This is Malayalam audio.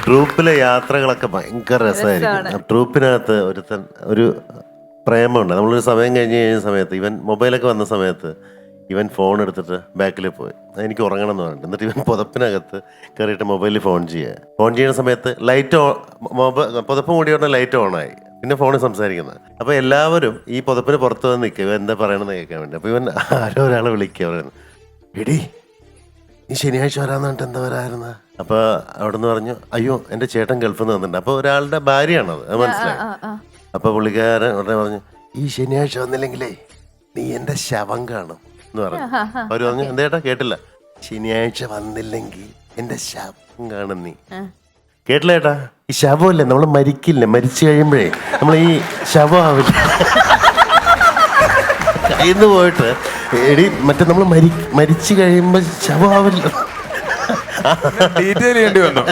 ട്രൂപ്പിലെ യാത്രകളൊക്കെ ഭയങ്കര രസമായിരിക്കും. ട്രൂപ്പിനകത്ത് ഒരു പ്രേമമുണ്ട്. നമ്മളൊരു സമയം കഴിഞ്ഞ് സമയത്ത് ഇവൻ മൊബൈലൊക്കെ വന്ന സമയത്ത് ഇവൻ ഫോൺ എടുത്തിട്ട് ബാക്കിൽ പോയി എനിക്ക് ഉറങ്ങണം എന്ന് പറഞ്ഞിട്ട്, എന്നിട്ട് ഇവൻ പുതപ്പിനകത്ത് കയറിയിട്ട് മൊബൈലിൽ ഫോൺ ചെയ്യുന്ന സമയത്ത് ലൈറ്റ് പുതപ്പ് മൂടി പറഞ്ഞാൽ ലൈറ്റ് ഓണായി, പിന്നെ ഫോണിൽ സംസാരിക്കുന്നത്. അപ്പോൾ എല്ലാവരും ഈ പുതപ്പിന് പുറത്ത് വന്ന് നിൽക്കുക ഇവൻ എന്താ പറയണമെന്ന് കേൾക്കാൻ വേണ്ടി. അപ്പോൾ ഇവൻ ആരോ ഒരാളെ വിളിക്കുക, പറയുന്നു എടി നീ ശനിയാഴ്ച വരാന്ന് പറഞ്ഞിട്ട് എന്താ വരായിരുന്ന. അപ്പോൾ അവിടെ നിന്ന് പറഞ്ഞു അയ്യോ എൻ്റെ ചേട്ടൻ ഗൾഫിൽ നിന്ന് വന്നിട്ടുണ്ട്. അപ്പോൾ ഒരാളുടെ ഭാര്യയാണത്, അത് മനസ്സിലായി. അപ്പോൾ പുള്ളിക്കാരൻ ഉടനെ പറഞ്ഞു ഈ ശനിയാഴ്ച വന്നില്ലെങ്കിലേ നീ എൻ്റെ ശവം കാണും എന്ന് പറഞ്ഞു. അവർ പറഞ്ഞു എന്തേട്ടാ കേട്ടില്ല. ശനിയാഴ്ച വന്നില്ലെങ്കിൽ എൻ്റെ ശവം കാണും നീ. കേട്ടില്ല ഏട്ടാ, ഈ ശവമല്ലേ നമ്മൾ മരിക്കില്ല, മരിച്ചു കഴിയുമ്പോഴേ നമ്മൾ ഈ ശവമാവില്ല കയ്യിൽ പോയിട്ട് എടി മറ്റേ നമ്മൾ മരിച്ചു കഴിയുമ്പോൾ ശവമാവില്ല. ഡീറ്റെയിൽ ചെയ്യേണ്ടി വന്നു.